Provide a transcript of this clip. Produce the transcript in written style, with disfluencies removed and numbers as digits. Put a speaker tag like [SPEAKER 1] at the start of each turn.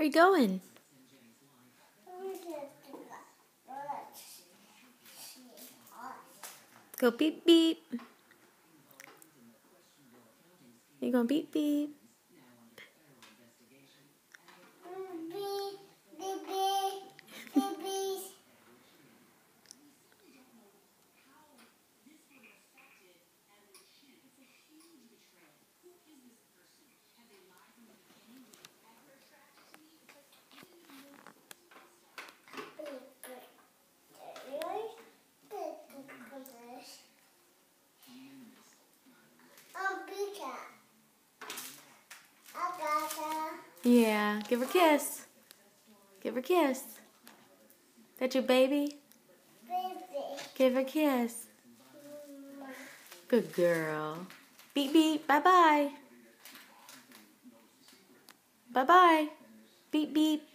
[SPEAKER 1] Where are you going? Go beep beep. You going beep beep. Yeah, give her a kiss. Give her a kiss. That your baby? Give her a kiss. Good girl. Beep beep. Bye bye. Bye bye. Beep beep.